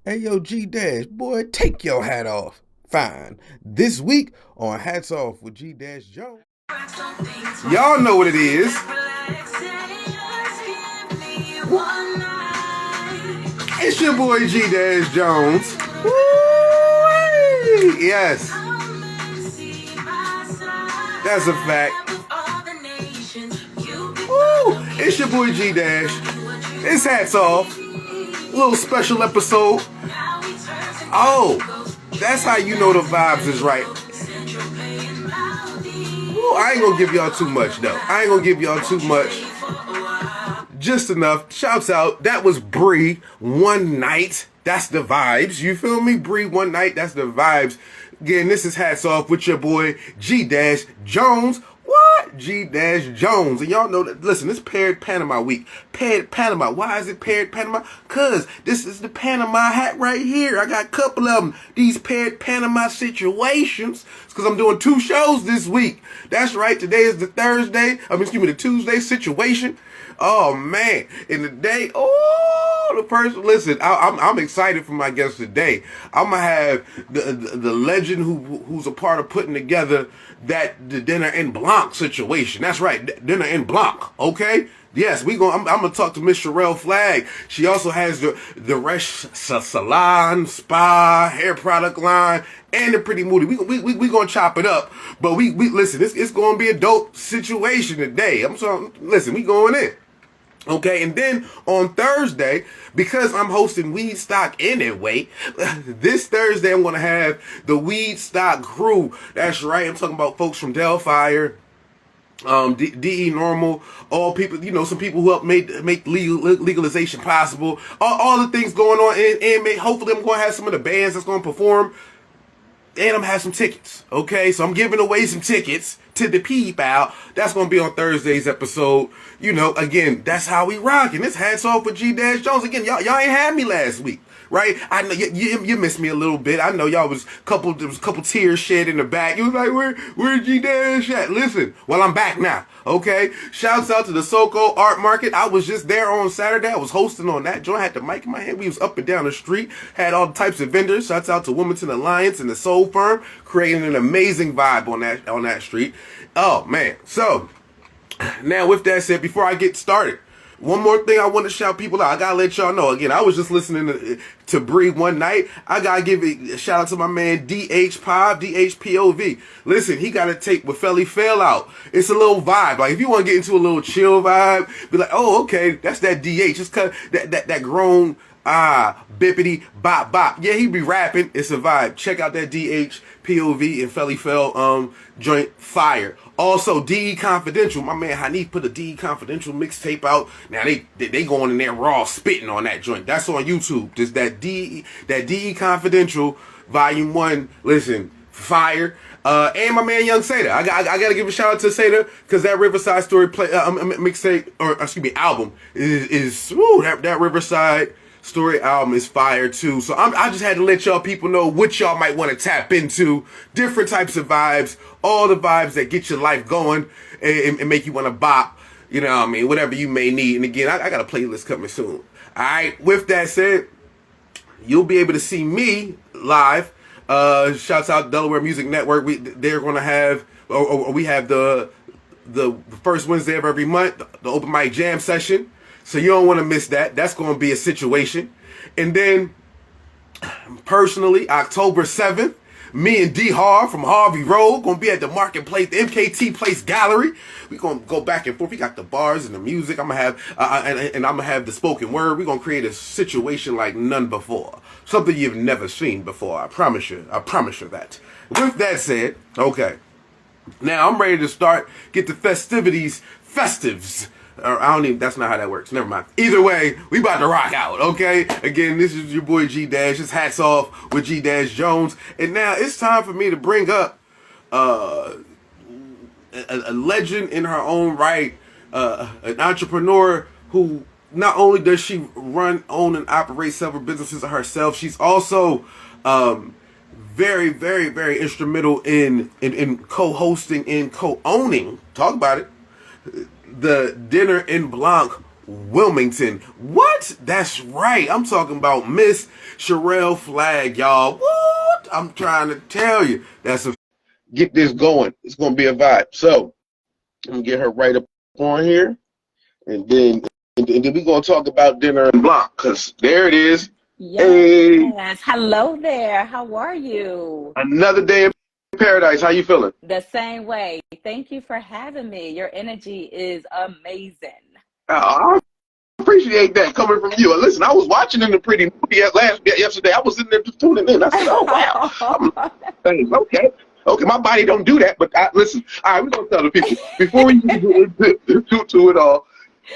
Hey yo, G Dash, boy, take your hat off. Fine. This week on Hats Off with G Dash Jones. Y'all know what it is. It's your boy G Dash Jones. Woo-wee! Yes, that's a fact. Woo! It's your boy G Dash. It's Hats Off. A little special episode. Oh, that's how you know the vibes is right. Ooh, I ain't gonna give y'all too much though. I ain't gonna give y'all too much. Just enough. Shouts out. That was Bree. One night. That's the vibes. You feel me? Bree, one night. That's the vibes. Again, this is Hats Off with your boy G Dash Jones. What? G Dash Jones. And y'all know that, listen, it's Paired Panama week. Paired Panama. Why is it Paired Panama? Because this is the Panama hat right here. I got a couple of them. These Paired Panama situations. It's because I'm doing 2 shows this week. That's right. Today is the the Tuesday situation. Oh, man. And today, the person, listen, I'm excited for my guest today. I'm going to have the legend who's a part of putting together the Dine En Blanc situation. That's right, Dine En Blanc, okay? Yes, I'm going to talk to Miss Sherelle Flagg. She also has the Resh Salon, Spa, hair product line, and the Pretty Moody. We going to chop it up. But we listen, it's going to be a dope situation today. Listen, we going in. Okay, and then on Thursday, because I'm hosting Weedstock anyway, this Thursday I'm going to have the Weedstock crew. That's right, I'm talking about folks from Delphire, DE Normal, all people, some people who help make legalization possible, all the things going on, and hopefully I'm going to have some of the bands that's going to perform, and I'm going to have some tickets, okay? So I'm giving away some tickets to the people. That's going to be on Thursday's episode. Again, that's how we rocking. This Hats Off with G Dash Jones. Again, y'all ain't had me last week, right? I know you missed me a little bit. I know there was a couple tears shed in the back. You was like, where G Dash at? Listen, well, I'm back now, okay? Shouts out to the SoCo Art Market. I was just there on Saturday. I was hosting on that joint. I had the mic in my hand. We was up and down the street. Had all types of vendors. Shouts out to Wilmington Alliance and the Soul Firm, creating an amazing vibe on that street. Oh, man. So, now with that said, before I get started, one more thing I want to shout people out. I got to let y'all know. Again, I was just listening to Bree one night. I got to give a shout out to my man DHPOV. Listen, he got a tape with Felly Fail Out. It's a little vibe. Like, if you want to get into a little chill vibe, be like, oh, okay, that's that DH. It's that grown, bippity bop bop. Yeah, he be rapping. It's a vibe. Check out that DHPOV and Felly Fail joint fire. Also, DE Confidential. My man Hanif put a DE Confidential mixtape out. Now they going in there raw spitting on that joint. That's on YouTube. Just that DE Confidential Volume 1. Listen, fire. And my man Young Seda. I gotta give a shout out to Seda because that Riverside Story mixtape, or excuse me, album is that Riverside Story album is fire too. So I just had to let y'all people know what y'all might want to tap into. Different types of vibes. All the vibes that get your life going and make you want to bop. You know what I mean? Whatever you may need. And again, I got a playlist coming soon. Alright, with that said, you'll be able to see me live. Shouts out Delaware Music Network. They're going to have, or we have the first Wednesday of every month, the open mic jam session. So you don't want to miss that. That's going to be a situation. And then, personally, October 7th, me and D Har from Harvey Road going to be at the Marketplace, the MKT Place Gallery. We're going to go back and forth. We got the bars and the music. I'm going to have, and I'm going to have the spoken word. We're going to create a situation like none before. Something you've never seen before. I promise you. I promise you that. With that said, okay. Now I'm ready to start, get the festivities, festives. That's not how that works. Never mind. Either way, we about to rock out, okay? Again, this is your boy G Dash. It's Hats Off with G Dash Jones. And now it's time for me to bring up a legend in her own right, an entrepreneur who not only does she run, own, and operate several businesses herself, she's also very, very, very instrumental in co-hosting and co-owning. Talk about it. The Dine En Blanc Wilmington. What? That's right. I'm talking about Miss Sherelle Flagg, y'all. What? I'm trying to tell you. That's a get this going. It's gonna be a vibe. So I'm gonna get her right up on here, and then we're gonna talk about Dine En Blanc, because there it is. Yes. Hey, Hello there. How are you? another day in paradise. How you feeling? The same way. Thank you for having me. Your energy is amazing. I appreciate that coming from you. Listen, I was watching in the pretty movie yesterday. I was in there just tuning in. I said, "Oh wow." I'm, okay, my body don't do that, but listen. All right, we're gonna tell the people before we get to it all.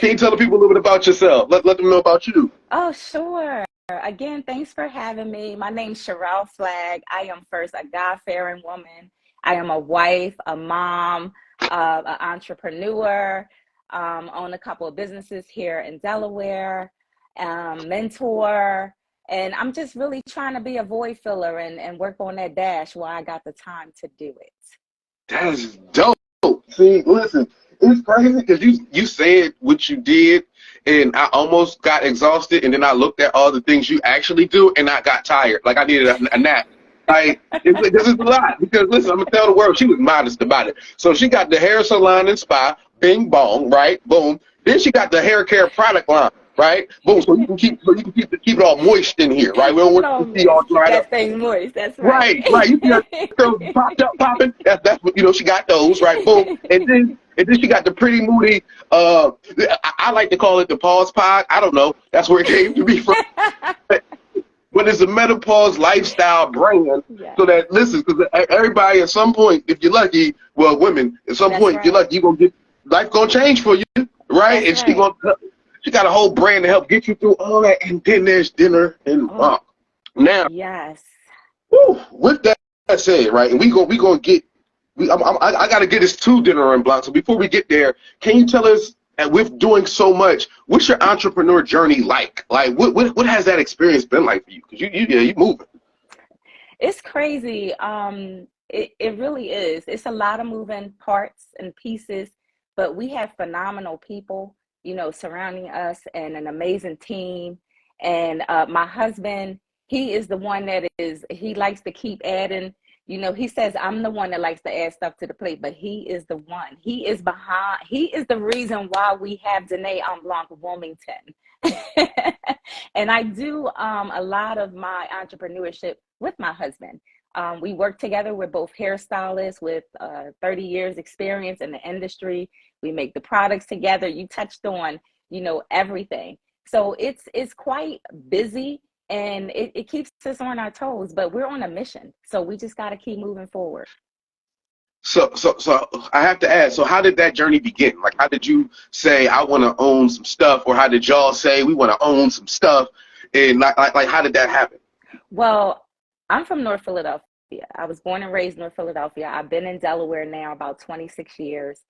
Can you tell the people a little bit about yourself? Let them know about you. Oh, sure. Again, thanks for having me. My name's Sherelle Flagg. I am first a God-fearing woman. I am a wife, a mom, an entrepreneur, own a couple of businesses here in Delaware, mentor, and I'm just really trying to be a void filler and work on that dash while I got the time to do it. That's dope. See, listen, it's crazy because you said what you did, and I almost got exhausted, and then I looked at all the things you actually do, and I got tired. Like I needed a nap. Like, this is a lot. Because listen, I'm gonna tell the world she was modest about it. So she got the hair salon and spa, bing bong, right? Boom. Then she got the hair care product line, right? Boom. So you can keep it all moist in here, right? We don't want to see all dried up. That thing moist. That's Right, right. right. You see her popped up, popping. That's what she got those, right? Boom. And then she got the pretty moody. I like to call it the pause pod. I don't know. That's where it came to be from. But it's a menopause lifestyle brand. Yeah. So that listen, because everybody at some point, if you're lucky, well, women at some point, if you're lucky, you're gonna get life gonna change for you, right? That's And right. she got a whole brand to help get you through all that. And then there's Dine En Blanc. Now. Yes. Whew, with that said, right, and we gonna get. I got to get us to Dine En Blanc. So before we get there, can you tell us, and with doing so much, what's your entrepreneur journey like? Like, what has that experience been like for you? Because you moving. It's crazy. It really is. It's a lot of moving parts and pieces, but we have phenomenal people, surrounding us and an amazing team. And my husband, he is the one he likes to keep adding. He says I'm the one that likes to add stuff to the plate, but he is the one. He is the reason why we have Dine En Blanc Wilmington. And I do a lot of my entrepreneurship with my husband. We work together. We're both hairstylists with 30 years experience in the industry. We make the products together. You touched on, everything. So it's quite busy, and it keeps us on our toes, but we're on a mission. So we just got to keep moving forward. So I have to ask. So how did that journey begin? Like, how did you say I want to own some stuff, or how did y'all say we want to own some stuff? And like how did that happen? Well, I'm from North Philadelphia. I was born and raised in North Philadelphia. I've been in Delaware now about 26 years,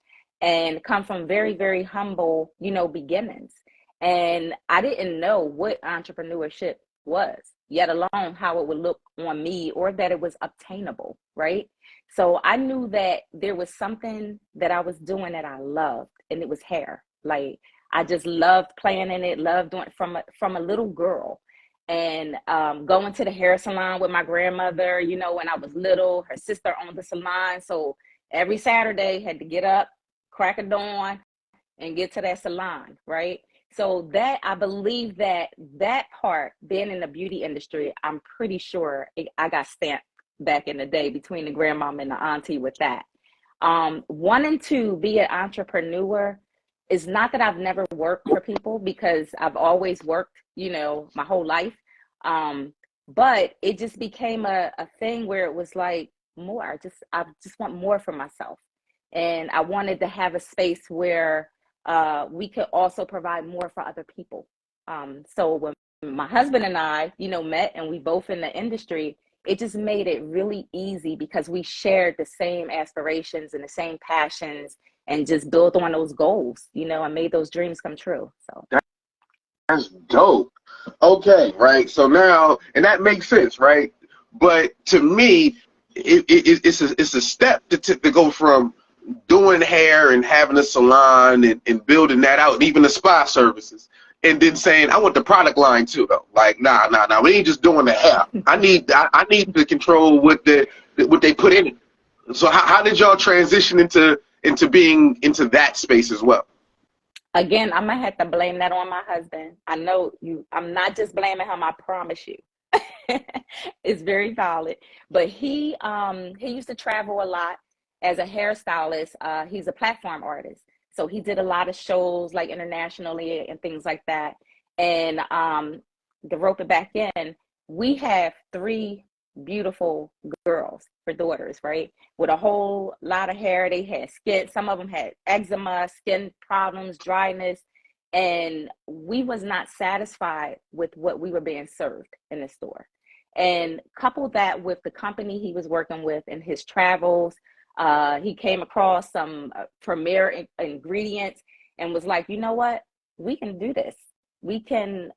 and come from very, very humble, beginnings. And I didn't know what entrepreneurship was, yet alone how it would look on me, or that it was obtainable, right? So I knew that there was something that I was doing that I loved, and it was hair. Like, I just loved playing in it, loved doing from a little girl. And going to the hair salon with my grandmother, when I was little. Her sister owned the salon, so every Saturday had to get up, crack of dawn, and get to that salon, right? So that, I believe that part, being in the beauty industry, I'm pretty sure I got stamped back in the day between the grandmom and the auntie with that. Wanting to be an entrepreneur is not that I've never worked for people, because I've always worked, my whole life. But it just became a thing where it was like more. I just want more for myself. And I wanted to have a space where we could also provide more for other people. So when my husband and I, met, and we both in the industry, it just made it really easy because we shared the same aspirations and the same passions, and just built on those goals, and made those dreams come true. So That's dope. Okay, right. So now, and that makes sense, right? But to me, it's a step to go from doing hair and having a salon and building that out, and even the spa services, and then saying, I want the product line too, though. Like, nah, we ain't just doing the hair. I need to control what they put in it. So how did y'all transition into being into that space as well? Again, I'm gonna have to blame that on my husband. I know you. I'm not just blaming him. I promise you, it's very valid. But he used to travel a lot as a hairstylist. He's a platform artist, so he did a lot of shows like internationally and things like that. And to rope it back in, we have 3 beautiful girls for daughters, right? With a whole lot of hair. They had skin, some of them had eczema, skin problems, dryness, and we was not satisfied with what we were being served in the store. And couple that with the company he was working with in his travels, he came across some premier ingredients and was like, you know what, we can do this. We can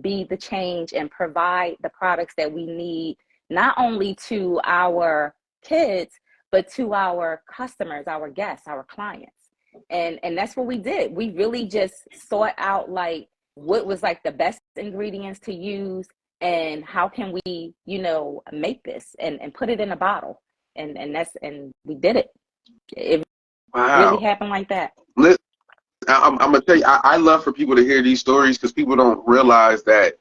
be the change and provide the products that we need, not only to our kids, but to our customers, our guests, our clients. And that's what we did. We really just sought out like what was like the best ingredients to use and how can we, make this and put it in a bottle. And we did it. It really happened like that. I'm gonna tell you, I love for people to hear these stories because people don't realize that,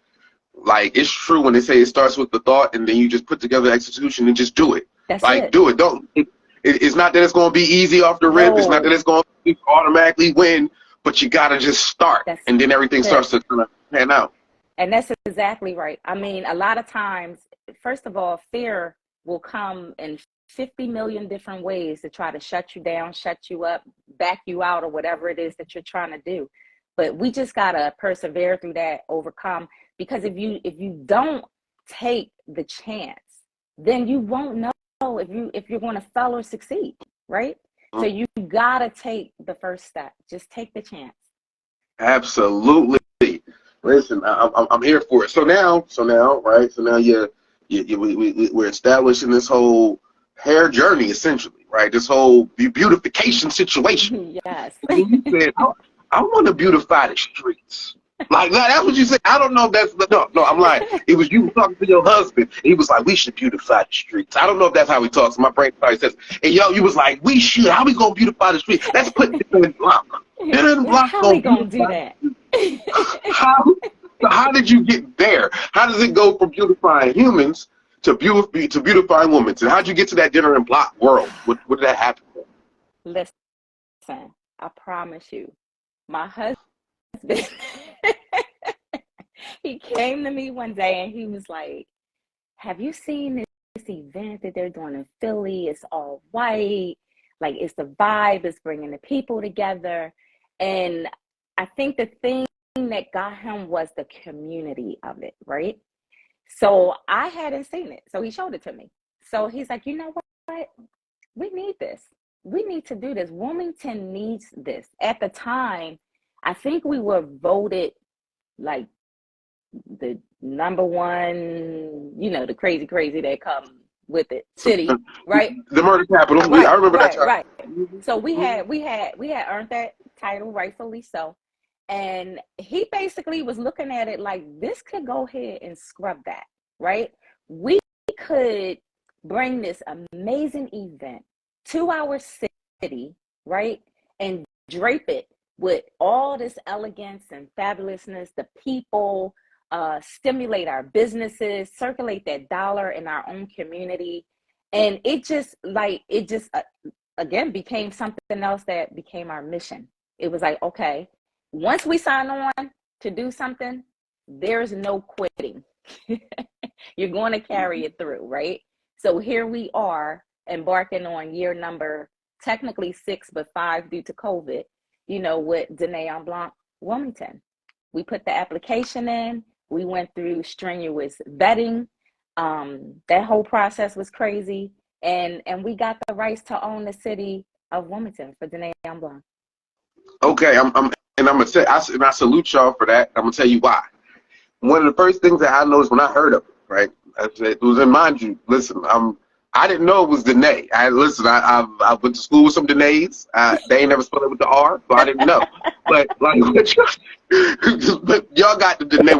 like, it's true when they say it starts with the thought and then you just put together execution and just do it. That's like, it. Do it. It's not that it's going to be easy off the rip. No. It's not that it's going to automatically win, but you got to just start. And then everything starts to kind of pan out. And that's exactly right. I mean, a lot of times, first of all, fear will come in 50 million different ways to try to shut you down, shut you up, back you out, or whatever it is that you're trying to do. But we just got to persevere through that, overcome, because if you don't take the chance, then you won't know if you're going to fail or succeed, right? So you got to take the first step. Just take the chance. Absolutely. Listen, I'm here for it. So now, right? So now we're establishing this whole hair journey, essentially, right? This whole beautification situation. Yes. You said, I want to beautify the streets. Like that's what you said. I don't know if that's no. I'm lying. It was you talking to your husband. He was like, we should beautify the streets. I don't know if that's how he talks. My brain probably says, and you was like, we should. How we gonna beautify the streets? Let's put Dine En Blanc. Dine En Blanc. How we gonna do that? How did you get there? How does it go from beautifying humans to beautifying women? And how'd you get to that Dine En Blanc world? What did that happen? Listen, I promise you, my husband, he came to me one day and he was like, have you seen this event that they're doing in Philly? It's all white, like it's the vibe, it's bringing the people together. And I think the thing that got him was the community of it, right? So I hadn't seen it, so he showed it to me. So he's like, you know what, we need this. We need to do this. Wilmington needs this. At the time, I think we were voted like the number one, the crazy that come with it, city, right? The murder capital. Right, I remember that time. Right. So we had earned that title, rightfully so. And he basically was looking at it like, this could go ahead and scrub that, right? We could bring this amazing event to our city, right? And drape it with all this elegance and fabulousness, the people, stimulate our businesses, circulate that dollar in our own community. And it just again, became something else that became our mission. It was like, okay, once we sign on to do something, there's no quitting. You're going to carry it through, right? So here we are embarking on year number, technically 6, but 5 due to COVID, with Dine En Blanc Wilmington. We put the application in. We went through strenuous vetting. That whole process was crazy. And we got the rights to own the city of Wilmington for Dine En Blanc. Okay, I'm gonna say, I salute y'all for that. I'm gonna tell you why. One of the first things that I noticed when I heard of it, right? It was in, mind you, listen, I didn't know it was Danae. I went to school with some Danaes. They ain't never spelled it with the R, so I didn't know. But like, but y'all got the Danae.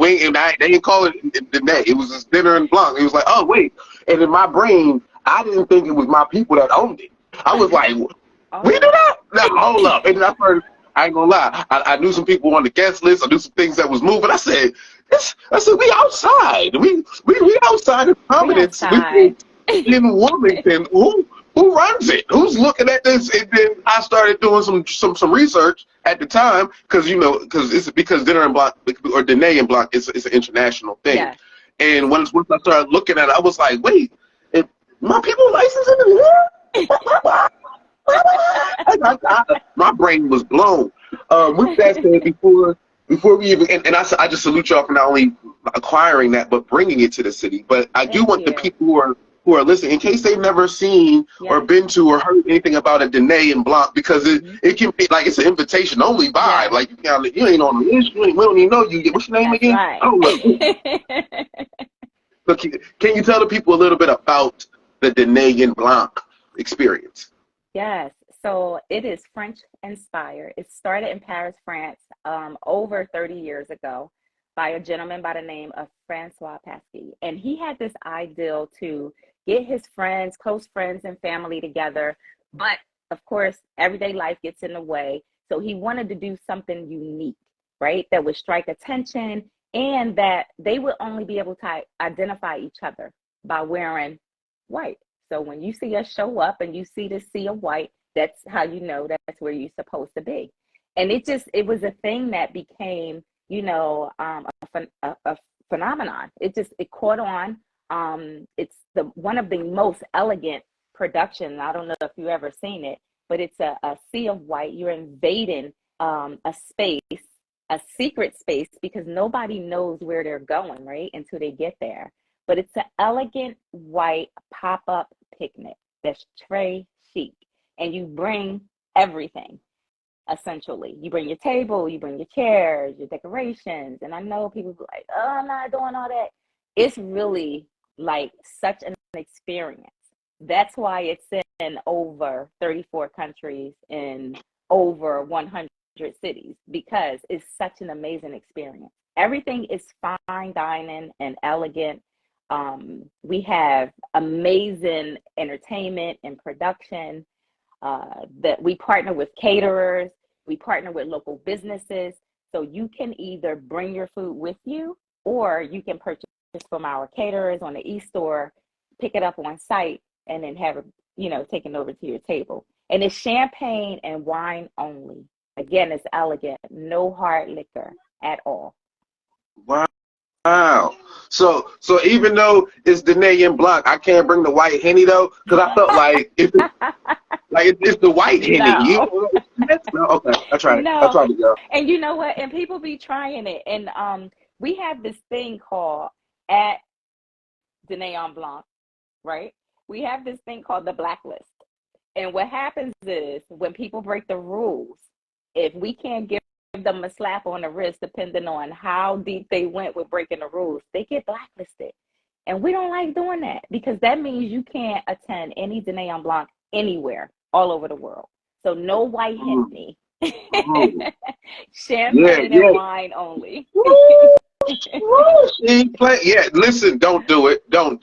They didn't call it Danae. It was just Dinner and Blanc. It was like, oh wait. And in my brain, I didn't think it was my people that owned it. I was like, we do that? Now hold up. And then I ain't gonna lie. I knew some people on the guest list. I knew some things that was moving. I said, we outside. We outside of Providence. We in Wilmington. Who runs it? Who's looking at this? And then I started doing some research at the time because Dinner and Blanc or Dine En Blanc is an international thing. Yeah. And once I started looking at it, I was like, wait, my people licensing in here? My brain was blown. With that said, before we even and I just salute y'all for not only acquiring that but bringing it to the city. But I do want the people who are listening, in case they've never seen or been to or heard anything about a Dine En Blanc, because it can be like it's an invitation only vibe. Like you ain't on the list, we don't even know you. What's your name again? Right. So can you tell the people a little bit about the Dine En Blanc experience? Yes. So it is French inspired. It started in Paris, France, over 30 years ago by a gentleman by the name of Francois Pasquier. And he had this ideal to get his friends, close friends and family together. But of course, everyday life gets in the way. So he wanted to do something unique, right? That would strike attention and that they would only be able to identify each other by wearing white. So when you see us show up and you see this sea of white, that's how you know that's where you're supposed to be. And it was a thing that became, a phenomenon. It caught on. It's one of the most elegant productions. I don't know if you've ever seen it, but it's a sea of white. You're invading a space, a secret space, because nobody knows where they're going, right, until they get there. But it's an elegant white pop-up picnic that's très chic. And you bring everything, essentially. You bring your table, you bring your chairs, your decorations. And I know people be like, oh, I'm not doing all that. It's really like such an experience. That's why it's in over 34 countries in over 100 cities, because it's such an amazing experience. Everything is fine dining and elegant. We have amazing entertainment and production. That we partner with caterers, we partner with local businesses, so you can either bring your food with you or you can purchase from our caterers on the e-store, pick it up on site, and then have it, taken over to your table. And it's champagne and wine only. Again, it's elegant, no hard liquor at all. Wow. So even though it's Dine En Blanc, I can't bring the white Henny though, because I felt like it's the white Henny. No. No, okay, I tried it. No. I tried to go. And you know what? And people be trying it. And we have this thing called at Dine En Blanc, right? We have this thing called the blacklist. And what happens is when people break the rules, if we can't give them a slap on the wrist, depending on how deep they went with breaking the rules, they get blacklisted. And we don't like doing that, because that means you can't attend any Dine En Blanc anywhere, all over the world. So no white Henny. Champagne and wine only. Listen, don't do it. Don't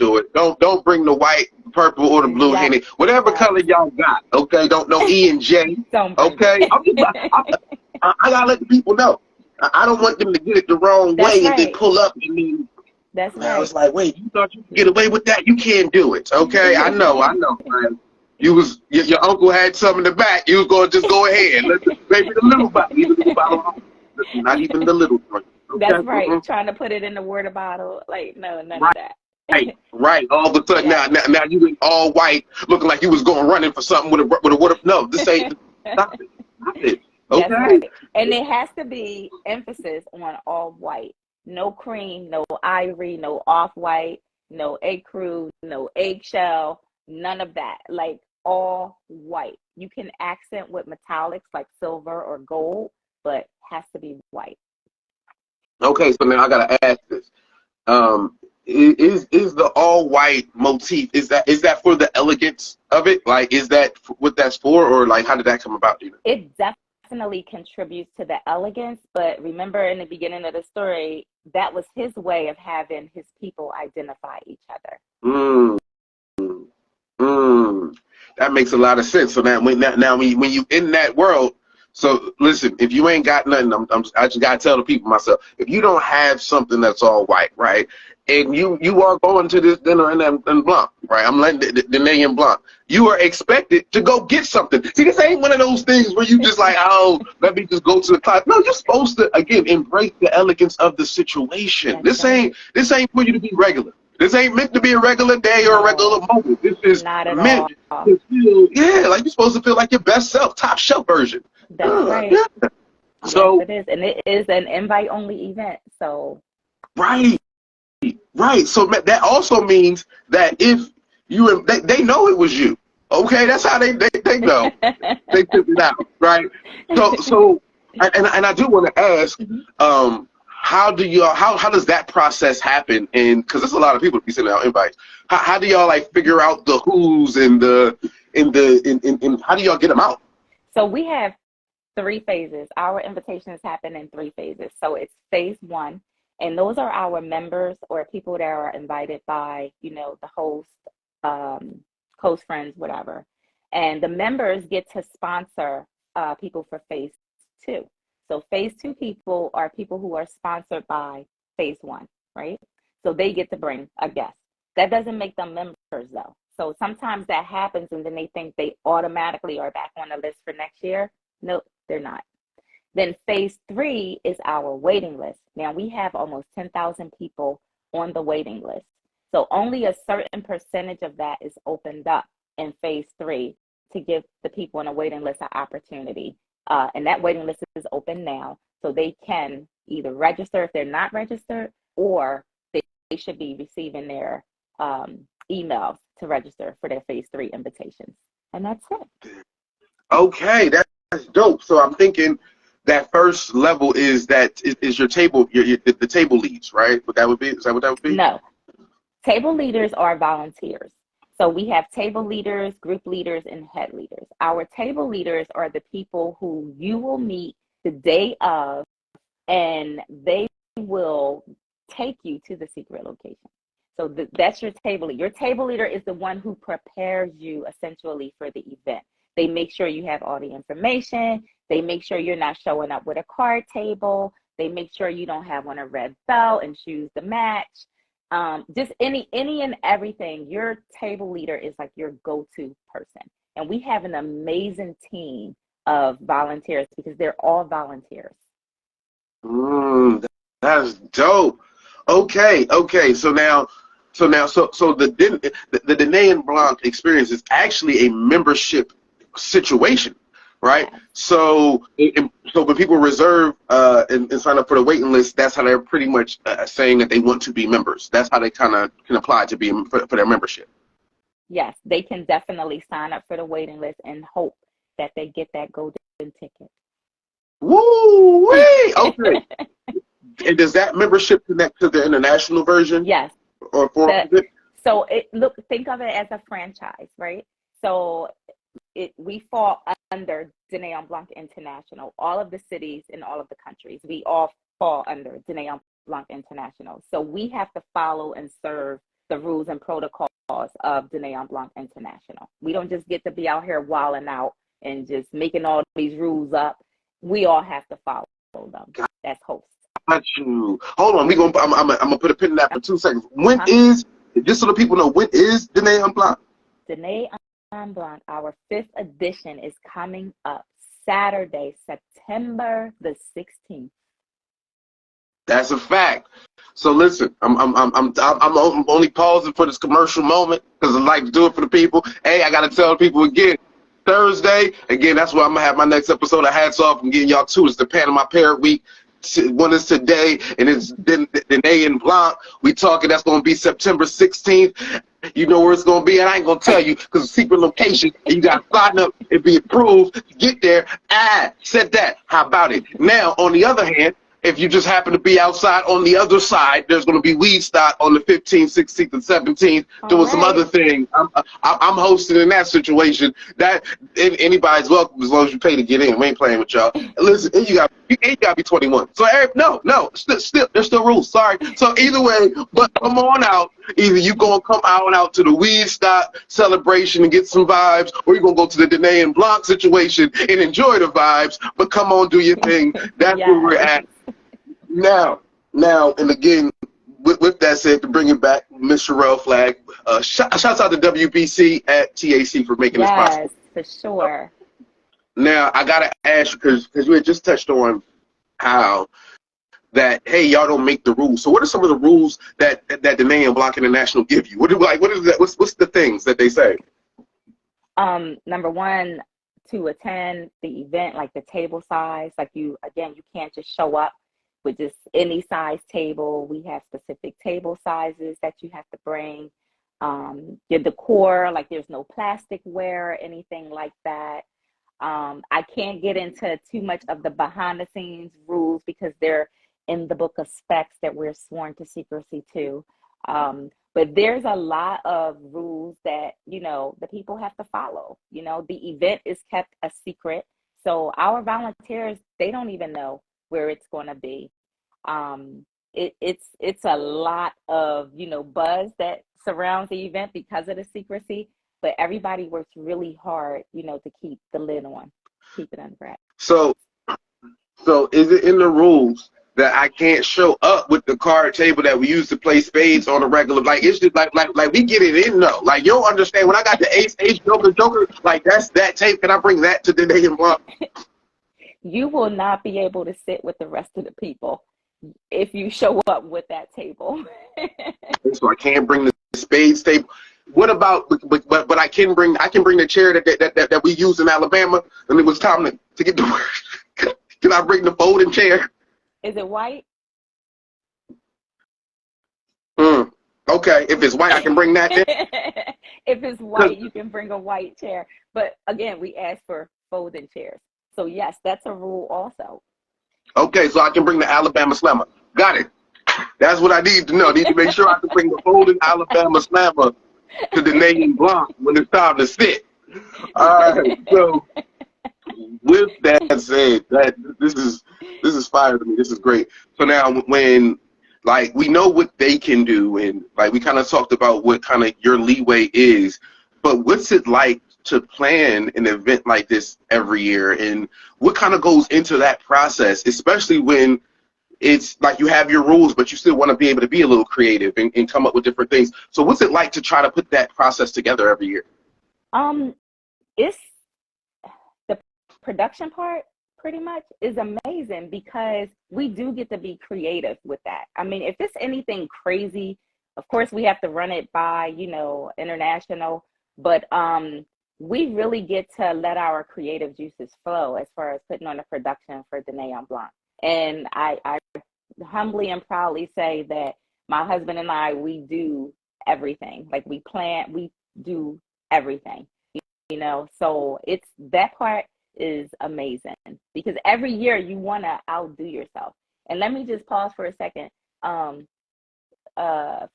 bring the white, purple, or the blue Henny. Whatever color y'all got, okay? Don't know E and J. Okay? I gotta let the people know. I don't want them to get it the wrong way and then pull up and then. That's right. I was like, wait, you thought you could get away with that? You can't do it. Okay, I know, man. Your uncle had some in the back. You was gonna just go ahead. Maybe the little bottle, not even the little drink. Okay? That's right. Mm-hmm. Trying to put it in the water bottle, like no, none of that. Right. All of a sudden, now you in all white, looking like you was going running for something with a water. No, this ain't. Stop it. Okay. That's right. And it has to be emphasis on all white. No cream, no ivory, no off-white, no ecru, no eggshell, none of that. Like all white. You can accent with metallics like silver or gold, but has to be white. Okay, so now I gotta ask this. is the all white motif, is that for the elegance of it? Like, is that what that's for, or like how did that come about? It definitely contributes to the elegance, but remember in the beginning of the story, that was his way of having his people identify each other. Mm, mm. That makes a lot of sense. So when you in that world, so listen, if you ain't got nothing, I just gotta tell the people myself, if you don't have something that's all white, right, and you are going to this dinner in Blanc, right? I'm letting Dine En Blanc. You are expected to go get something. See, this ain't one of those things where you just like, oh, let me just go to the class. No, you're supposed to again embrace the elegance of the situation. That's right. This ain't for you to be regular. This ain't meant to be a regular day or a regular moment. This is Not at meant all. to feel, yeah, like you're supposed to feel like your best self, top shelf version. That's right. Yeah. Yes, So, it is. And it is an invite-only event. So, right. Right. So that also means that if they know it was you. Okay, that's how they know. They took it out, right? So and I do want to ask, how does that process happen? And because there's a lot of people to be sending out invites. How do y'all like figure out the who's and how do y'all get them out? So we have 3 phases. Our invitations happen in 3 phases. So it's phase 1, and those are our members or people that are invited by, the host, close friends, whatever. And the members get to sponsor people for phase 2. So phase 2 people are people who are sponsored by phase 1, right? So they get to bring a guest. That doesn't make them members though. So sometimes that happens and then they think they automatically are back on the list for next year. Nope, they're not. Then phase 3 is our waiting list. Now we have almost 10,000 people on the waiting list. So only a certain percentage of that is opened up in phase 3 to give the people on a waiting list an opportunity. And that waiting list is open now. So they can either register if they're not registered, or they should be receiving their emails to register for their phase 3 invitations. And that's it. Okay, that's dope. So I'm thinking that first level is your table, the table leads, right? What that would be? Is that what that would be? No. Table leaders are volunteers. So we have table leaders, group leaders, and head leaders. Our table leaders are the people who you will meet the day of, and they will take you to the secret location. So that's your table leader. Your table leader is the one who prepares you essentially for the event. They make sure you have all the information. They make sure you're not showing up with a card table. They make sure you don't have on a red belt and shoes to match. Just any and everything. Your table leader is like your go-to person. And we have an amazing team of volunteers because they're all volunteers. That's dope. Okay. So the Dine En Blanc experience is actually a membership situation, right? Yes. So when people reserve and sign up for the waiting list, that's how they're pretty much saying that they want to be members. That's how they kind of can apply to be for their membership. Yes, they can definitely sign up for the waiting list and hope that they get that golden ticket. Woo-wee! Okay. And does that membership connect to the international version? Yes. Or So think of it as a franchise, right? So we fall under Dine En Blanc International. All of the cities in all of the countries, we all fall under Dine En Blanc International. So we have to follow and serve the rules and protocols of Dine En Blanc International. We don't just get to be out here wilding out and just making all these rules up. We all have to follow them as hosts. Got you. Hold on, I'm gonna put a pin in that for 2 seconds. When is, just so the people know, when is Dine En Blanc? Dine En Blanc, our 5th edition, is coming up Saturday, September the 16th. That's a fact. So listen, I'm only pausing for this commercial moment because I like to do it for the people. Hey, I gotta tell the people again. Thursday, again, that's where I'm gonna have my next episode of Hats Off. I'm getting y'all to. It's the Panama Parrot Week. One is today, and it's Dine En Blanc. We talking. That's gonna be September 16th. You know where it's gonna be, and I ain't gonna tell you because it's a secret location, and you gotta sign up and be approved to get there. Said that. How about it? Now, on the other hand, If you just happen to be outside on the other side, there's going to be Weedstock on the 15th, 16th, and 17th doing some other thing. I'm hosting in that situation. That anybody's welcome as long as you pay to get in. We ain't playing with y'all. And listen, you got to be 21. So still there's still rules. Sorry. So either way, but come on out. Either you gonna come out to the Weedstock celebration and get some vibes, or you're gonna go to the Dine En Blanc situation and enjoy the vibes. But come on, do your thing. That's where we're at. Now, and again, with that said, to bring it back, Miss Sherelle Flagg, shouts out to WBC at TAC for making this possible. Yes, for sure. Now, I gotta ask you, because you had just touched on how that, hey, y'all don't make the rules. So what are some of the rules that Dine En Blanc International give you? What is that? What's the things that they say? Number one, to attend the event, like the table size, like you can't just show up with just any size table. We have specific table sizes that you have to bring. Your decor, like there's no plasticware or anything like that. I can't get into too much of the behind the scenes rules because they're in the book of specs that we're sworn to secrecy to. But there's a lot of rules that, the people have to follow. The event is kept a secret. So our volunteers, they don't even know where it's going to be. It's a lot of, buzz that surrounds the event because of the secrecy, but everybody works really hard, to keep the lid on, keep it under wraps. So is it in the rules that I can't show up with the card table that we use to play spades on a regular, like it's just like we get it in though. Like you'll understand when I got the ace, joker, like that's that tape. Can I bring that to the Dine En Blanc? You will not be able to sit with the rest of the people if you show up with that table. So I can't bring the spades table. What about? But I can bring the chair that we use in Alabama, and it was time to get to work. Can I bring the folding chair? Is it white? Okay, if it's white, I can bring that in. If it's white, you can bring a white chair. But again, we ask for folding chairs. So yes, that's a rule also. Okay, so I can bring the Alabama Slammer. Got it. That's what I need to know. I need to make sure I can bring the folding Alabama Slammer to the Dine En Blanc when it's time to sit. All right, so with that said, this is fire to me. This is great. So now when like we know what they can do, and like we kind of talked about what kind of your leeway is, but what's it like to plan an event like this every year, and what kind of goes into that process, especially when it's like you have your rules, but you still want to be able to be a little creative and come up with different things. So what's it like to try to put that process together every year? It's the production part pretty much is amazing because we do get to be creative with that. I mean, if it's anything crazy, of course we have to run it by, international, but we really get to let our creative juices flow as far as putting on a production for Dine En Blanc. And I humbly and proudly say that my husband and I, we do everything. Like we plan, we do everything, so it's that part is amazing because every year you want to outdo yourself. And let me just pause for a second.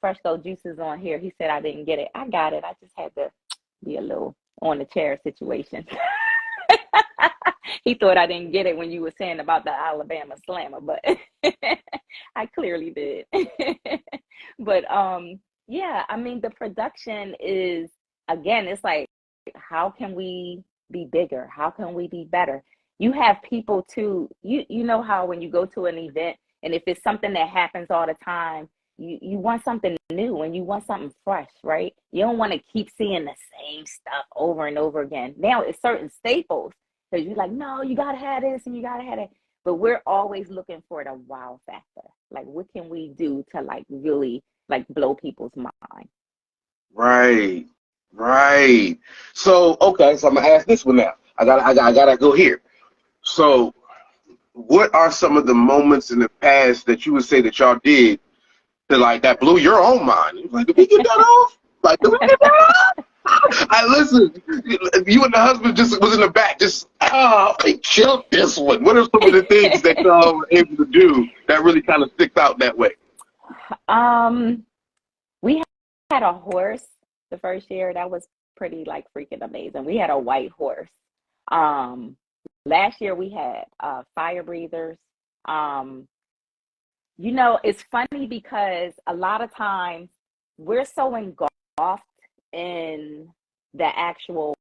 Fresco Juices on here. He said I didn't get it. I got it. I just had to be a little on the chair situation. He thought I didn't get it when you were saying about the Alabama Slammer, but I clearly did. But yeah, I mean, the production is, again, it's like, how can we be bigger? How can we be better? You have people too, you know how when you go to an event and if it's something that happens all the time, you want something new and you want something fresh, right? You don't want to keep seeing the same stuff over and over again. Now it's certain staples because you're like, no, you got to have this and you got to have that. But we're always looking for the wow factor. Like, what can we do to like really like blow people's mind? Right. So, okay, so I'm going to ask this one now. I gotta go here. So what are some of the moments in the past that you would say that y'all did that like that blew your own mind? Like, did we get that off? Like, did we get that off? I listen. You and the husband just was in the back, just they killed this one. What are some of the things that y'all were able to do that really kind of sticks out that way? We had a horse the first year. That was pretty like freaking amazing. We had a white horse. Last year we had fire breathers. You know, it's funny because a lot of times we're so engulfed in the actual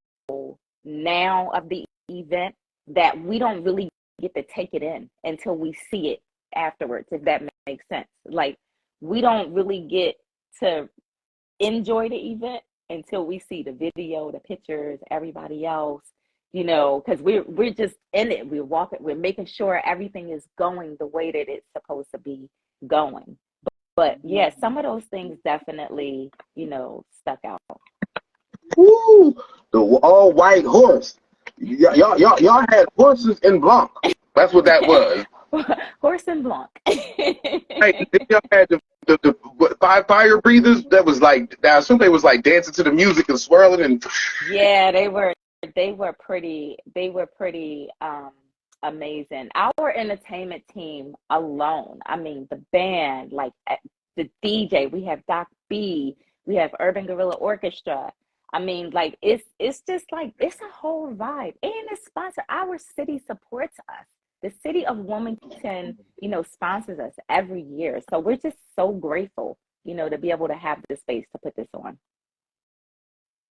now of the event that we don't really get to take it in until we see it afterwards, if that makes sense. Like, we don't really get to enjoy the event until we see the video, the pictures, everybody else, you know, because we're just in it. We're walking, we're making sure everything is going the way that it's supposed to be going. But yeah, some of those things definitely, you know, stuck out. Woo! The all white horse. Y'all had horses in Blanc. That's what that was. Horse and Blanc. Hey, y'all had the fire breathers that was like, I assume they was like dancing to the music and swirling and. Yeah, they were pretty amazing. Our entertainment team alone, I mean, the band, like the DJ, we have Doc B, we have Urban Guerrilla Orchestra. I mean, like, it's just like, it's a whole vibe. And it's sponsored. Our city supports us. The city of Wilmington, you know, sponsors us every year. So we're just so grateful, you know, to be able to have the space to put this on.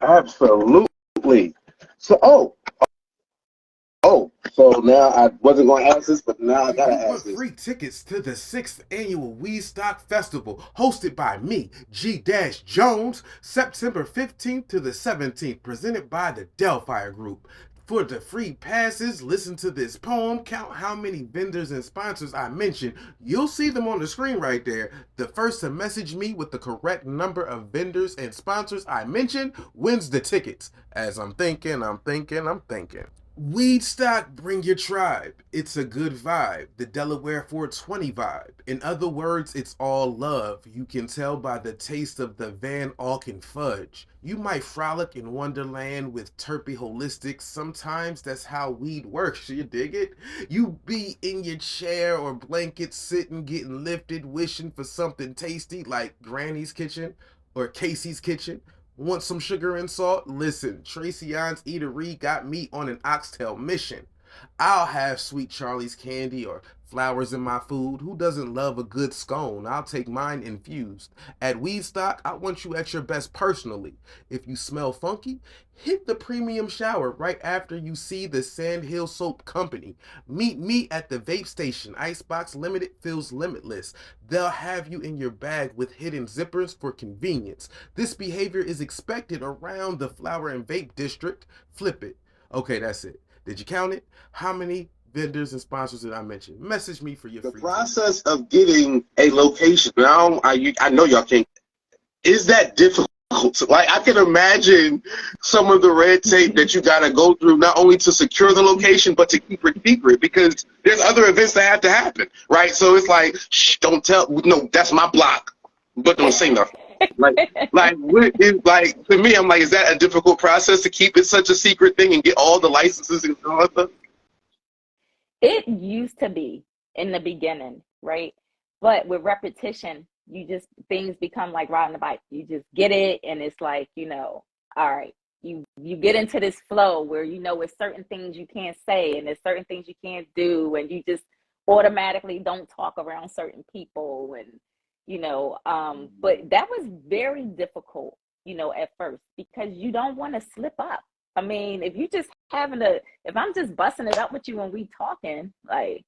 Absolutely. So, so now I wasn't going to ask this, but now I got to ask this. Free tickets to the 6th annual Weedstock Festival, hosted by me, G-Jones, September 15th to the 17th, presented by the Delphi Group. For the free passes, listen to this poem, count how many vendors and sponsors I mentioned. You'll see them on the screen right there. The first to message me with the correct number of vendors and sponsors I mentioned wins the tickets. As I'm thinking. Weedstock, bring your tribe. It's a good vibe. The Delaware 420 vibe. In other words, it's all love. You can tell by the taste of the Van Auken fudge. You might frolic in Wonderland with terpy holistics. Sometimes that's how weed works. You dig it? You be in your chair or blanket sitting, getting lifted, wishing for something tasty like Granny's Kitchen or Casey's Kitchen. Want some sugar and salt? Listen, Tracy Ann's Eatery got me on an oxtail mission. I'll have Sweet Charlie's candy or flowers in my food. Who doesn't love a good scone? I'll take mine infused. At Weedstock, I want you at your best personally. If you smell funky, hit the premium shower right after you see the Sand Hill Soap Company. Meet me at the vape station. Icebox Limited feels limitless. They'll have you in your bag with hidden zippers for convenience. This behavior is expected around the flower and vape district. Flip it. Okay, that's it. Did you count it? How many vendors and sponsors did I mention? Message me for your free. The process of getting a location. Now, I know y'all can't. Is that difficult? Like, I can imagine some of the red tape that you got to go through, not only to secure the location, but to keep it secret, because there's other events that have to happen, right? So it's like, shh, don't tell. No, that's my block, but don't say nothing. Like to me, I'm like, is that a difficult process to keep it such a secret thing and get all the licenses and all that stuff? It used to be in the beginning, right? But with repetition, things become like riding a bike. You just get it, and it's like, you know, all right, you get into this flow where, you know, it's certain things you can't say and there's certain things you can't do, and you just automatically don't talk around certain people, and you know, but that was very difficult, you know, at first, because you don't want to slip up. I mean, if I'm just busting it up with you when we talking, like,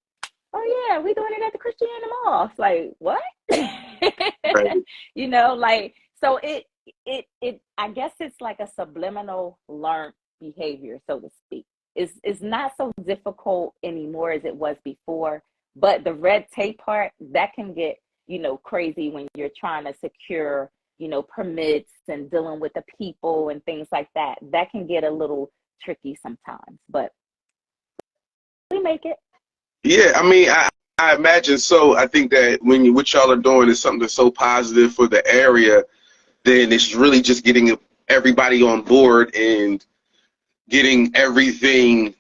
oh yeah, we doing it at the Christiana Mall. It's like, what? Right. You know, like, so it I guess it's like a subliminal learned behavior, so to speak. It's not so difficult anymore as it was before, but the red tape part, that can get, you know, crazy when you're trying to secure, you know, permits and dealing with the people and things like that. That can get a little tricky sometimes, but we make it. Yeah, I mean, I imagine so. I think that what y'all are doing is something that's so positive for the area, then it's really just getting everybody on board and getting everything,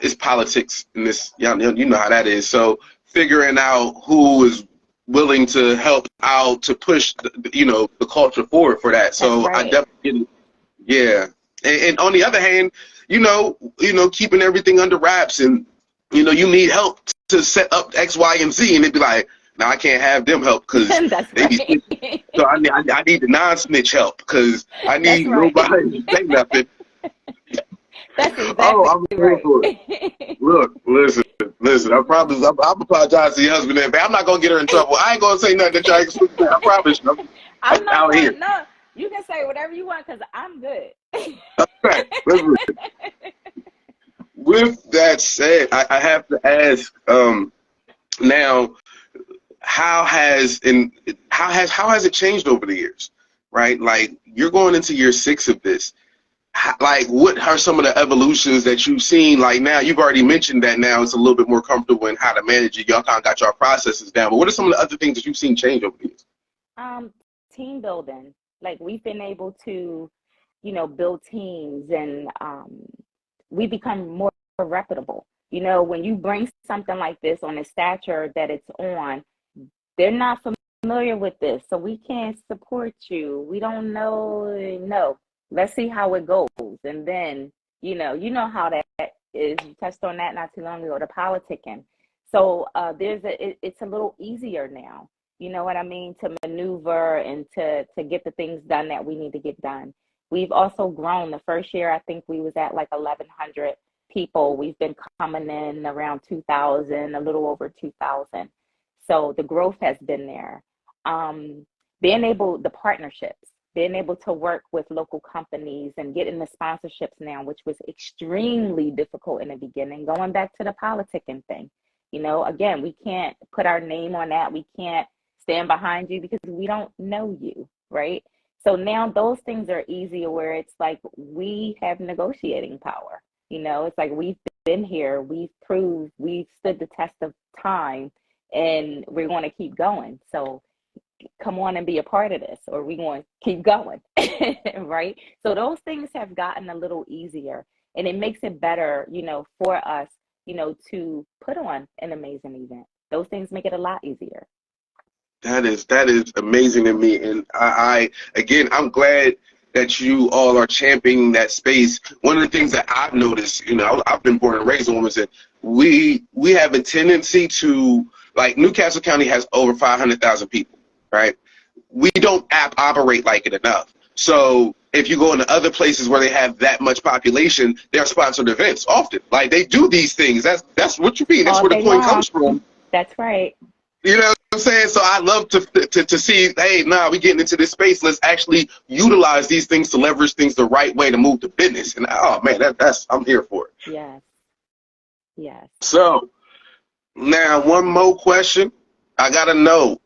it's politics in this, you know how that is. So figuring out who is willing to help out to push, the culture forward for that. So right. I definitely, yeah. And on the other hand, keeping everything under wraps and, you need help to set up X, Y, and Z. And it'd be like, no, I can't have them help because they be snitching. So I need the non-snitch help because I need nobody to say nothing. That's exactly I'm right. for it. Look, listen. I promise. I apologize to your husband. I'm not gonna get her in trouble. I ain't gonna say nothing that y'all expect. I promise. I'm not out here. No, you can say whatever you want because I'm good. Okay, listen. With that said, I have to ask. Now, how has it changed over the years? Right, like you're going into year 6 of this. Like, what are some of the evolutions that you've seen? Like, now you've already mentioned that now it's a little bit more comfortable in how to manage it. Y'all kind of got your processes down. But what are some of the other things that you've seen change over the years? Team building. Like, we've been able to, build teams, and we become more reputable. When you bring something like this on the stature that it's on, they're not familiar with this, so we can't support you. We don't know. No. Let's see how it goes. And then, you know how that is. You touched on that not too long ago, the politicking. So it's a little easier now, you know what I mean, to maneuver and to get the things done that we need to get done. We've also grown. The first year, I think we was at like 1,100 people. We've been coming in around 2,000, a little over 2,000. So the growth has been there. The partnerships. Being able to work with local companies and getting the sponsorships now, which was extremely difficult in the beginning, going back to the politicking thing. Again, we can't put our name on that. We can't stand behind you because we don't know you, right? So now those things are easier where it's like we have negotiating power. It's like we've been here, we've proved, we've stood the test of time, and we're going to keep going. So come on and be a part of this, or we going to keep going. Right? So those things have gotten a little easier, and it makes it better, for us, to put on an amazing event. Those things make it a lot easier. That is amazing to me. And I'm glad that you all are championing that space. One of the things that I've noticed, I've been born and raised in women, we have a tendency to, like, Newcastle County has over 500,000 people. Right? We don't operate like it enough. So if you go into other places where they have that much population, they're sponsored events often. Like, they do these things. That's what you mean. That's where the coin comes from. That's right. You know what I'm saying? So I love to see, hey, we getting into this space. Let's actually utilize these things to leverage things the right way to move the business. And man, I'm here for it. Yes. So now one more question. I gotta know.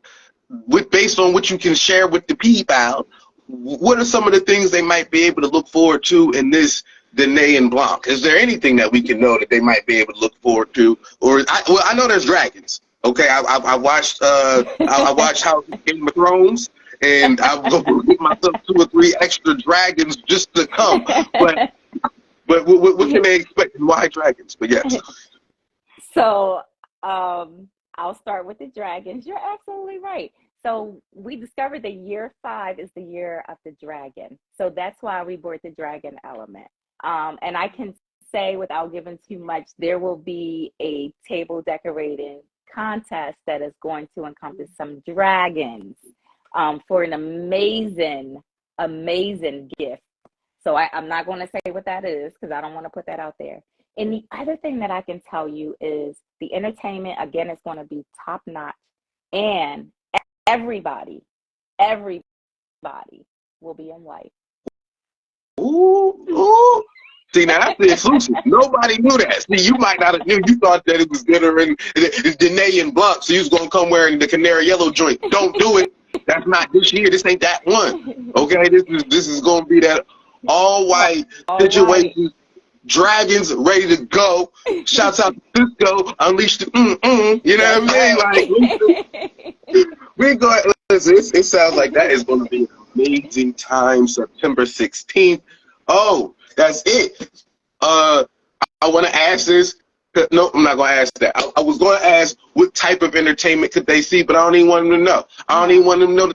Based on what you can share with the people, what are some of the things they might be able to look forward to in this Dine En Blanc? Is there anything that we can know that they might be able to look forward to? I know there's dragons. Okay, I watched House of Game of Thrones, and I'm going to give myself 2 or 3 extra dragons just to come. But what can they expect? Why dragons? But yes. So I'll start with the dragons. You're absolutely right. So we discovered that year 5 is the year of the dragon. So that's why we brought the dragon element. And I can say, without giving too much, there will be a table decorating contest that is going to encompass some dragons for an amazing gift. So I'm not going to say what that is because I don't want to put that out there. And the other thing that I can tell you is the entertainment, again, is going to be top notch, and everybody will be in white. Ooh. See, now that's the exclusive. Nobody knew that. See, you might not have knew. You thought that it was dinner and it's Dine En Blanc, so you was going to come wearing the canary yellow joint. Don't do it. That's not this year. This ain't that one. Okay, this is going to be that all white situation. White. Dragons ready to go. Shouts out to Cisco. Unleash the You know what I mean? Like, we go. Listen, it sounds like that is going to be amazing time, September 16th. Oh, that's it. I want to ask this. No, I'm not going to ask that. I was going to ask what type of entertainment could they see, but I don't even want them to know. I don't even want them to know.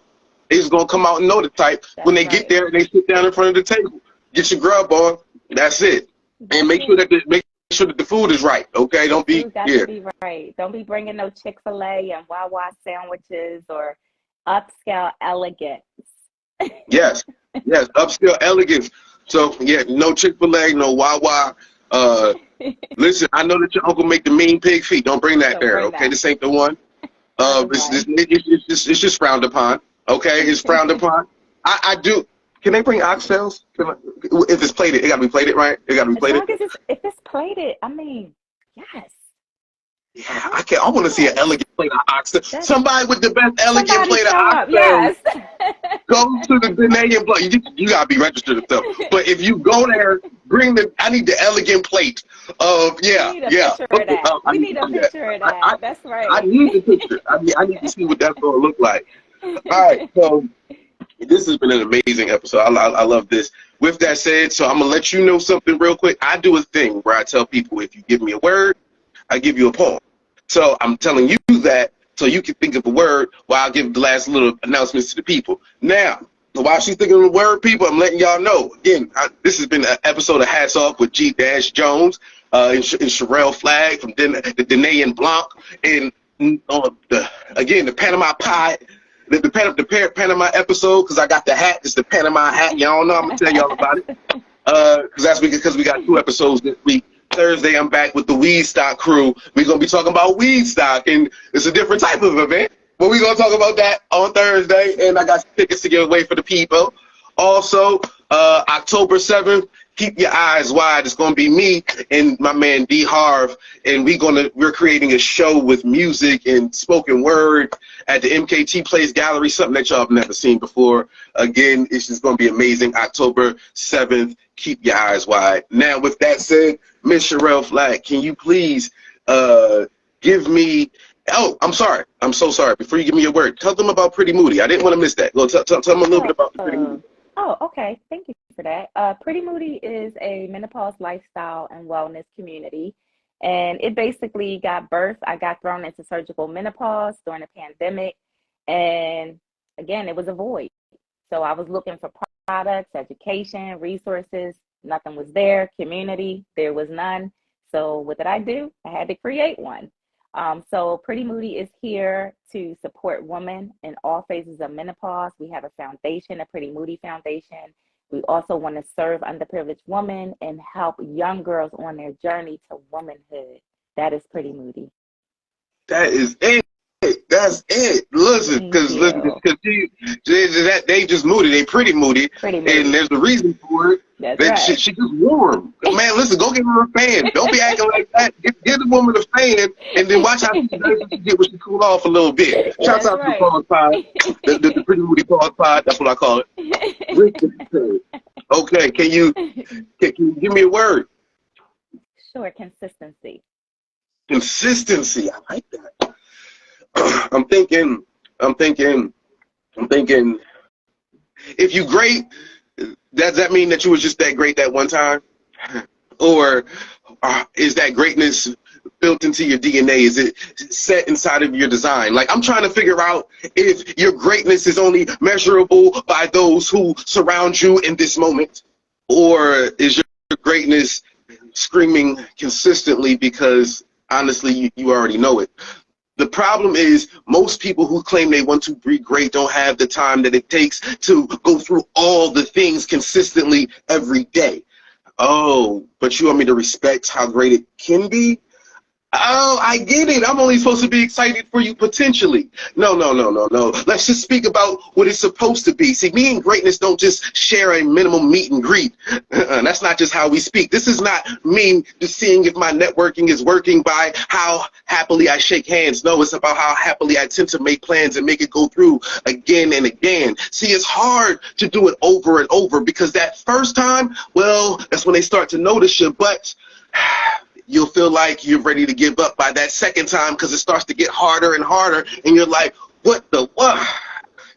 They're just going to come out and know the type when they get there and they sit down in front of the table. Get your grub on. That's it. And make sure that the food is right. Okay, don't be to be right. Don't be bringing no Chick-fil-A and Wawa sandwiches or upscale elegance. Yes, upscale elegance. So yeah, no Chick-fil-A, no Wawa. Listen, I know that your uncle make the mean pig feet. Don't bring that there. Okay, this ain't the one. It's just frowned upon. Okay, it's frowned upon. I do. Can they bring oxtails? If it's plated, it got to be plated, right? It got to be plated. If it's plated, I mean, yes. Yeah, I want to see an elegant plate of oxtail. Somebody with the best elegant plate of oxtail. Yes. Go to the Dine En Blanc. You got to be registered and stuff. But if you go there, I need the elegant plate of, We need a picture of that. We need a picture of that. That's right. I need the picture. I need to see what that's going to look like. All right, so this has been an amazing episode. I love this. With that said, so I'm going to let you know something real quick. I do a thing where I tell people, if you give me a word, I give you a poem. So I'm telling you that so you can think of a word while I give the last little announcements to the people. Now, while she's thinking of the word, people, I'm letting y'all know. Again, this has been an episode of Hats Off with G. Jones and Sherelle Flagg from the Dine En Blanc. And the Panama Pie. The Panama episode, because I got the hat. It's the Panama hat. Y'all know I'm going to tell y'all about it. Because we got 2 episodes this week. Thursday, I'm back with the Weedstock crew. We're going to be talking about Weedstock, and it's a different type of event. But we're going to talk about that on Thursday, and I got some tickets to give away for the people. Also, October 7th, keep your eyes wide. It's going to be me and my man D. Harv, and we're creating a show with music and spoken word at the MKT Place Gallery, something that y'all have never seen before. Again, it's just going to be amazing. October 7th, keep your eyes wide. Now, with that said, Miss Sherelle Flagg, can you please give me – oh, I'm sorry. I'm so sorry. Before you give me your word, tell them about Pretty Moody. I didn't want to miss that. Go tell them a little bit about Pretty Moody. Oh, okay. Thank you for that. Pretty Moody is a menopause lifestyle and wellness community. And it basically got birthed. I got thrown into surgical menopause during the pandemic. And again, it was a void. So I was looking for products, education, resources. Nothing was there. Community, there was none. So what did I do? I had to create one. So Pretty Moody is here to support women in all phases of menopause. We have a foundation, a Pretty Moody Foundation. We also want to serve underprivileged women and help young girls on their journey to womanhood. That is Pretty Moody. That is it. That's it. Listen, because they just moody. They pretty moody. And there's a reason for it. That's right. She just warm. Man, listen, go get her a fan. Don't be acting like that. Get the woman a fan, and then watch how she does when she cool off a little bit. Shout out to the Pause Pod, the Pretty Moody Pause Pod. That's what I call it. Okay, can you give me a word? Sure, consistency. Consistency. I like that. I'm thinking, if you great, does that mean that you was just that great that one time? Or is that greatness built into your DNA? Is it set inside of your design? Like, I'm trying to figure out if your greatness is only measurable by those who surround you in this moment, or is your greatness screaming consistently because, honestly, you already know it. The problem is most people who claim they want to be great don't have the time that it takes to go through all the things consistently every day. Oh, but you want me to respect how great it can be? Oh, I get it. I'm only supposed to be excited for you potentially. No. Let's just speak about what it's supposed to be. See, me and greatness don't just share a minimum meet and greet. That's not just how we speak. This is not me just seeing if my networking is working by how happily I shake hands. No, it's about how happily I tend to make plans and make it go through again and again. See, it's hard to do it over and over because that first time, well, that's when they start to notice you, but you'll feel like you're ready to give up by that second time because it starts to get harder and harder, and you're like, what?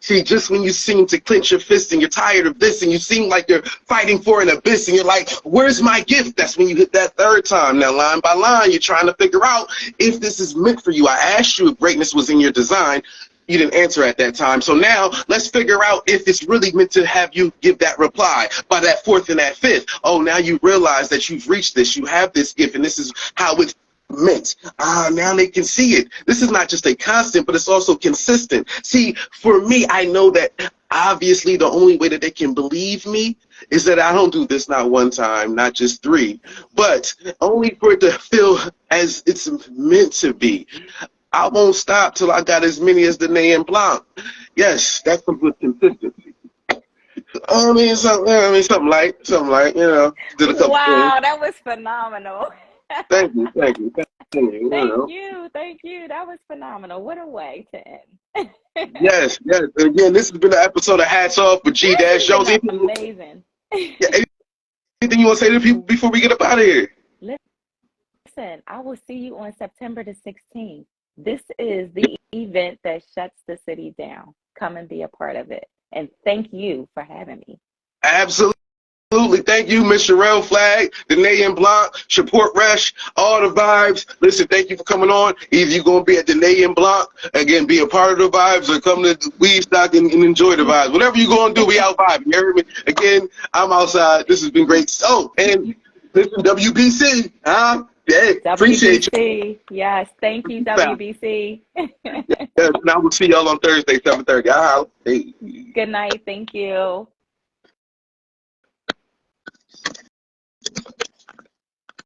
See, just when you seem to clench your fist and you're tired of this and you seem like you're fighting for an abyss and you're like, where's my gift? That's when you hit that third time. Now, line by line, you're trying to figure out if this is meant for you. I asked you if greatness was in your design. You didn't answer at that time. So now let's figure out if it's really meant to have you give that reply by that fourth and that fifth. Oh, now you realize that you've reached this. You have this gift, and this is how it's meant. Now they can see it. This is not just a constant, but it's also consistent. See, for me, I know that obviously the only way that they can believe me is that I don't do this not one time, not just three, but only for it to feel as it's meant to be. I won't stop till I got as many as Dine En Blanc. Yes, that's some good consistency. Something like, you know, did a couple Wow, things. that was phenomenal. Thank you. Thank you. That was phenomenal. What a way to end. Yes. Again, this has been an episode of Hats Off with G Dash Jones. Amazing. Yeah, anything you want to say to people before we get up out of here? Listen, I will see you on September the 16th. This is the event that shuts the city down. Come and be a part of it. And thank you for having me. Absolutely. Thank you, Miss Sherelle Flagg, Dine En Blanc, Support Resh, all the vibes. Listen, thank you for coming on. Either you're going to be at Dine En Blanc, again, be a part of the vibes, or come to Weedstock and enjoy the vibes. Whatever you're going to do, we out vibing. You heard me? Again, I'm outside. This has been great. Oh, and listen, WBC, huh? Yeah, appreciate you. Yes, thank you, WBC. Yes, and I will see y'all on Thursday, 7:30. Hey. Good night. Thank you.